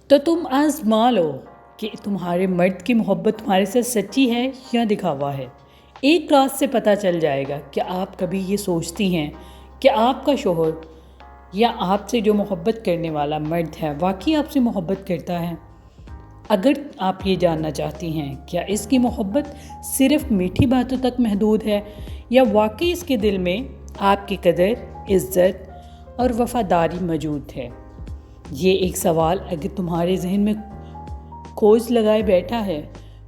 تو تم آزما لو کہ تمہارے مرد کی محبت تمہارے سے سچی ہے یا دکھاوا ہے۔ ایک رات سے پتہ چل جائے گا کہ آپ کبھی یہ سوچتی ہیں کہ آپ کا شوہر یا آپ سے جو محبت کرنے والا مرد ہے واقعی آپ سے محبت کرتا ہے۔ اگر آپ یہ جاننا چاہتی ہیں کیا اس کی محبت صرف میٹھی باتوں تک محدود ہے یا واقعی اس کے دل میں آپ کی قدر، عزت اور وفاداری موجود ہے، یہ ایک سوال اگر تمہارے ذہن میں کھوج لگائے بیٹھا ہے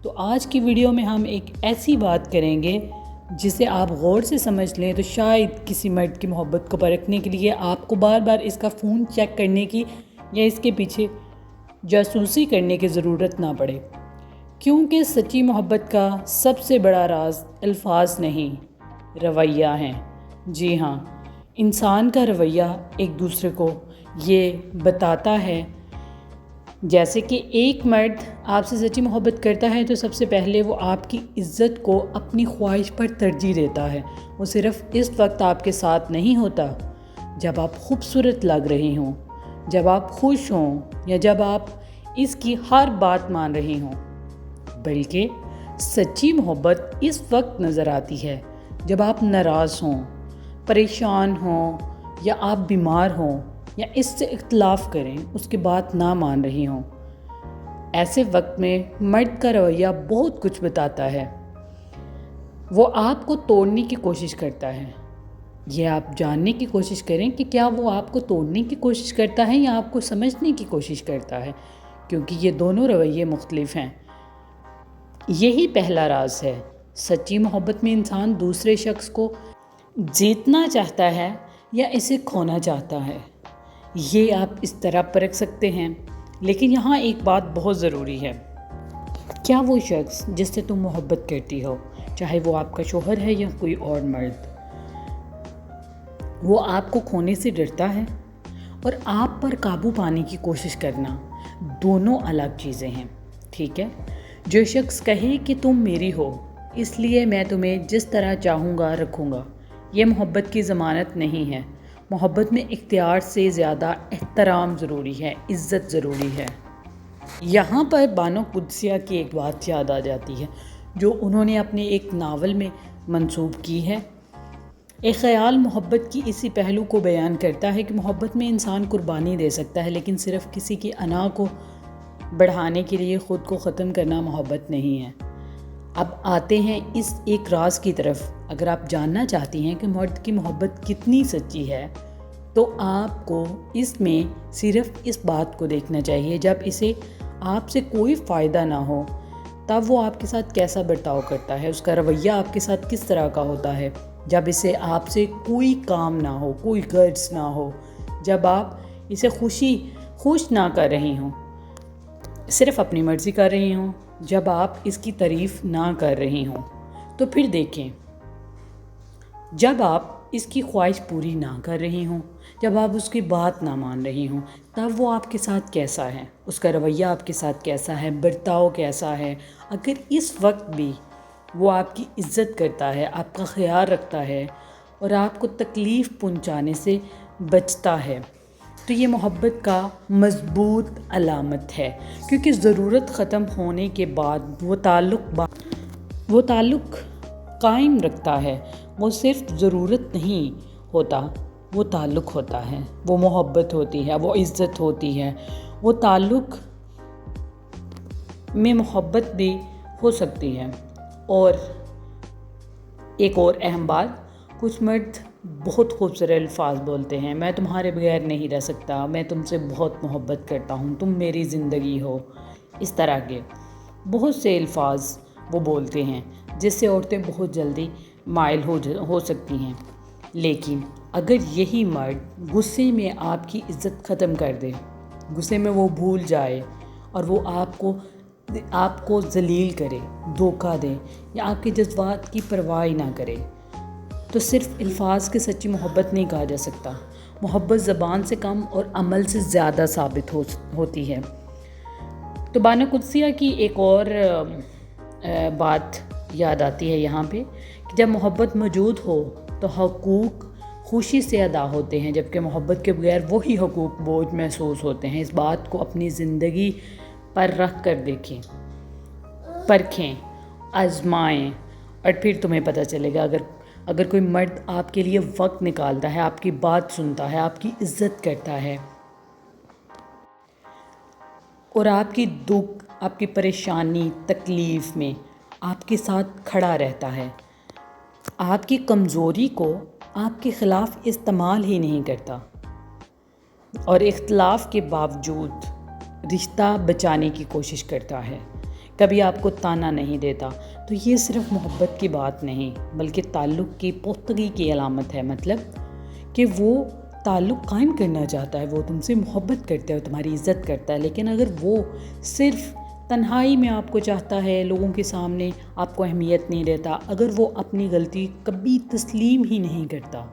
تو آج کی ویڈیو میں ہم ایک ایسی بات کریں گے جسے آپ غور سے سمجھ لیں تو شاید کسی مرد کی محبت کو پرکھنے کے لیے آپ کو بار بار اس کا فون چیک کرنے کی یا اس کے پیچھے جاسوسی کرنے کی ضرورت نہ پڑے، کیونکہ سچی محبت کا سب سے بڑا راز الفاظ نہیں، رویہ ہیں۔ جی ہاں، انسان کا رویہ ایک دوسرے کو یہ بتاتا ہے۔ جیسے کہ ایک مرد آپ سے سچی محبت کرتا ہے تو سب سے پہلے وہ آپ کی عزت کو اپنی خواہش پر ترجیح دیتا ہے۔ وہ صرف اس وقت آپ کے ساتھ نہیں ہوتا جب آپ خوبصورت لگ رہی ہوں، جب آپ خوش ہوں یا جب آپ اس کی ہر بات مان رہی ہوں، بلکہ سچی محبت اس وقت نظر آتی ہے جب آپ ناراض ہوں، پریشان ہوں یا آپ بیمار ہوں یا اس سے اختلاف کریں، اس کی بات نہ مان رہی ہوں۔ ایسے وقت میں مرد کا رویہ بہت کچھ بتاتا ہے۔ وہ آپ کو توڑنے کی کوشش کرتا ہے۔ یہ آپ جاننے کی کوشش کریں کہ کیا وہ آپ کو توڑنے کی کوشش کرتا ہے یا آپ کو سمجھنے کی کوشش کرتا ہے، کیونکہ یہ دونوں رویے مختلف ہیں۔ یہی پہلا راز ہے۔ سچی محبت میں انسان دوسرے شخص کو جیتنا چاہتا ہے یا اسے کھونا چاہتا ہے، یہ آپ اس طرح پرکھ سکتے ہیں۔ لیکن یہاں ایک بات بہت ضروری ہے، کیا وہ شخص جس سے تم محبت کرتی ہو، چاہے وہ آپ کا شوہر ہے یا کوئی اور مرد، وہ آپ کو کھونے سے ڈرتا ہے؟ اور آپ پر قابو پانے کی کوشش کرنا دونوں الگ چیزیں ہیں، ٹھیک ہے؟ جو شخص کہے کہ تم میری ہو اس لیے میں تمہیں جس طرح چاہوں گا رکھوں گا، یہ محبت کی ضمانت نہیں ہے۔ محبت میں اختیار سے زیادہ احترام ضروری ہے، عزت ضروری ہے۔ یہاں پر بانو قدسیہ کی ایک بات یاد آ جاتی ہے جو انہوں نے اپنے ایک ناول میں منسوب کی ہے۔ ایک خیال محبت کی اسی پہلو کو بیان کرتا ہے کہ محبت میں انسان قربانی دے سکتا ہے، لیکن صرف کسی کی انا کو بڑھانے کے لیے خود کو ختم کرنا محبت نہیں ہے۔ اب آتے ہیں اس ایک راز کی طرف۔ اگر آپ جاننا چاہتی ہیں کہ مرد کی محبت کتنی سچی ہے تو آپ کو اس میں صرف اس بات کو دیکھنا چاہیے، جب اسے آپ سے کوئی فائدہ نہ ہو تب وہ آپ کے ساتھ کیسا برتاؤ کرتا ہے، اس کا رویہ آپ کے ساتھ کس طرح کا ہوتا ہے، جب اسے آپ سے کوئی کام نہ ہو، کوئی غرض نہ ہو، جب آپ اسے خوش نہ کر رہی ہوں، صرف اپنی مرضی کر رہی ہوں، جب آپ اس کی تعریف نہ کر رہی ہوں۔ تو پھر دیکھیں، جب آپ اس کی خواہش پوری نہ کر رہی ہوں، جب آپ اس کی بات نہ مان رہی ہوں، تب وہ آپ کے ساتھ کیسا ہے، اس کا رویہ آپ کے ساتھ کیسا ہے، برتاؤ کیسا ہے۔ اگر اس وقت بھی وہ آپ کی عزت کرتا ہے، آپ کا خیال رکھتا ہے اور آپ کو تکلیف پہنچانے سے بچتا ہے تو یہ محبت کا مضبوط علامت ہے، کیونکہ ضرورت ختم ہونے کے بعد وہ تعلق قائم رکھتا ہے۔ وہ صرف ضرورت نہیں ہوتا، وہ تعلق ہوتا ہے، وہ محبت ہوتی ہے، وہ عزت ہوتی ہے۔ وہ تعلق میں محبت بھی ہو سکتی ہے۔ اور ایک اور اہم بات، کچھ مرد بہت خوبصورت الفاظ بولتے ہیں، میں تمہارے بغیر نہیں رہ سکتا، میں تم سے بہت محبت کرتا ہوں، تم میری زندگی ہو، اس طرح کے بہت سے الفاظ وہ بولتے ہیں جس سے عورتیں بہت جلدی مائل ہو سکتی ہیں۔ لیکن اگر یہی مرد غصے میں آپ کی عزت ختم کر دے، غصے میں وہ بھول جائے اور وہ آپ کو ذلیل کرے، دھوکہ دے یا آپ کے جذبات کی پرواہ نہ کرے، تو صرف الفاظ کی سچی محبت نہیں کہا جا سکتا۔ محبت زبان سے کم اور عمل سے زیادہ ثابت ہوتی ہے۔ تو بانو قدسیہ کی ایک اور بات یاد آتی ہے یہاں پہ کہ جب محبت موجود ہو تو حقوق خوشی سے ادا ہوتے ہیں، جبکہ محبت کے بغیر وہی حقوق بوجھ محسوس ہوتے ہیں۔ اس بات کو اپنی زندگی پر رکھ کر دیکھیں، پرکھیں، آزمائیں، اور پھر تمہیں پتہ چلے گا اگر کوئی مرد آپ کے لیے وقت نکالتا ہے، آپ کی بات سنتا ہے، آپ کی عزت کرتا ہے اور آپ کی دکھ، آپ کی پریشانی، تکلیف میں آپ کے ساتھ کھڑا رہتا ہے، آپ کی کمزوری کو آپ کے خلاف استعمال ہی نہیں کرتا اور اختلاف کے باوجود رشتہ بچانے کی کوشش کرتا ہے، کبھی آپ کو تانا نہیں دیتا، تو یہ صرف محبت کی بات نہیں بلکہ تعلق کی پختگی کی علامت ہے۔ مطلب کہ وہ تعلق قائم کرنا چاہتا ہے، وہ تم سے محبت کرتا ہے، تمہاری عزت کرتا ہے، لیکن اگر وہ صرف تنہائی میں آپ کو چاہتا ہے، لوگوں کے سامنے آپ کو اہمیت نہیں دیتا، اگر وہ اپنی غلطی کبھی تسلیم ہی نہیں کرتا،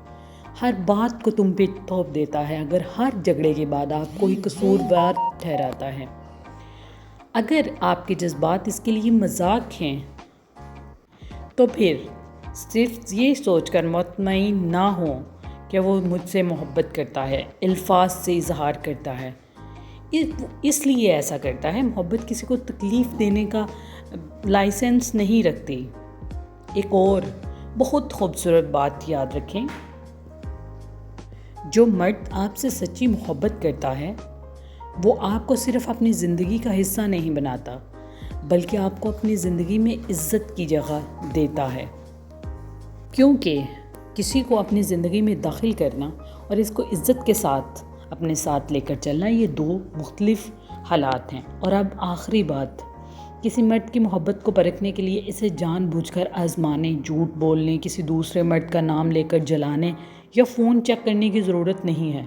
ہر بات کو تم پہ تھوپ دیتا ہے، اگر ہر جھگڑے کے بعد آپ کو ہی قصوروار ٹھہراتا ہے، اگر آپ کے جذبات اس کے لیے مذاق ہیں، تو پھر صرف یہ سوچ کر مطمئن نہ ہو کہ وہ مجھ سے محبت کرتا ہے، الفاظ سے اظہار کرتا ہے، اس لیے ایسا کرتا ہے۔ محبت کسی کو تکلیف دینے کا لائسنس نہیں رکھتی۔ ایک اور بہت خوبصورت بات یاد رکھیں، جو مرد آپ سے سچی محبت کرتا ہے وہ آپ کو صرف اپنی زندگی کا حصہ نہیں بناتا بلکہ آپ کو اپنی زندگی میں عزت کی جگہ دیتا ہے، کیونکہ کسی کو اپنی زندگی میں داخل کرنا اور اس کو عزت کے ساتھ اپنے ساتھ لے کر چلنا، یہ دو مختلف حالات ہیں۔ اور اب آخری بات، کسی مرد کی محبت کو پرکھنے کے لیے اسے جان بوجھ کر آزمانے، جھوٹ بولنے، کسی دوسرے مرد کا نام لے کر جلانے یا فون چیک کرنے کی ضرورت نہیں ہے۔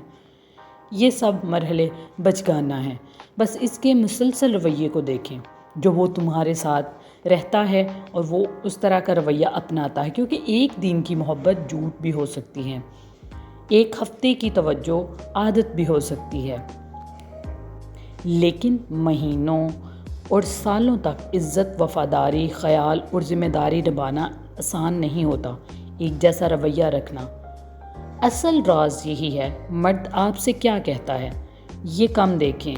یہ سب مرحلے بچگانہ ہیں، بس اس کے مسلسل رویے کو دیکھیں جو وہ تمہارے ساتھ رہتا ہے اور وہ اس طرح کا رویہ اپناتا ہے، کیونکہ ایک دن کی محبت جھوٹ بھی ہو سکتی ہے، ایک ہفتے کی توجہ عادت بھی ہو سکتی ہے، لیکن مہینوں اور سالوں تک عزت، وفاداری، خیال اور ذمہ داری نبھانا آسان نہیں ہوتا۔ ایک جیسا رویہ رکھنا، اصل راز یہی ہے۔ مرد آپ سے کیا کہتا ہے یہ کم دیکھیں،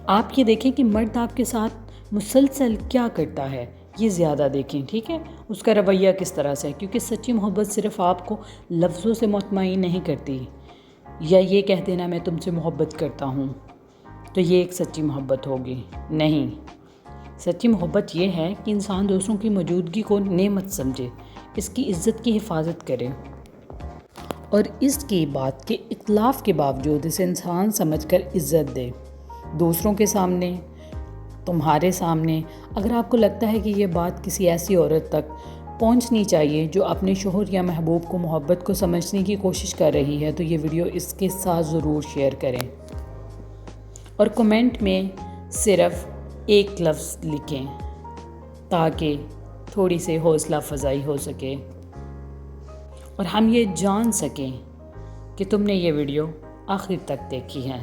آپ یہ دیکھیں کہ مرد آپ کے ساتھ مسلسل کیا کرتا ہے، یہ زیادہ دیکھیں، ٹھیک ہے، اس کا رویہ کس طرح سے ہے، کیونکہ سچی محبت صرف آپ کو لفظوں سے مطمئن نہیں کرتی، یا یہ کہہ دینا میں تم سے محبت کرتا ہوں تو یہ ایک سچی محبت ہوگی، نہیں۔ سچی محبت یہ ہے کہ انسان دوسروں کی موجودگی کو نعمت سمجھے، اس کی عزت کی حفاظت کرے اور اس کی بات کے اختلاف کے باوجود اسے انسان سمجھ کر عزت دے، دوسروں کے سامنے، تمہارے سامنے۔ اگر آپ کو لگتا ہے کہ یہ بات کسی ایسی عورت تک پہنچنی چاہیے جو اپنے شوہر یا محبوب کو محبت کو سمجھنے کی کوشش کر رہی ہے، تو یہ ویڈیو اس کے ساتھ ضرور شیئر کریں اور کمنٹ میں صرف ایک لفظ لکھیں تاکہ تھوڑی سی حوصلہ افزائی ہو سکے اور ہم یہ جان سکیں کہ تم نے یہ ویڈیو آخر تک دیکھی ہے۔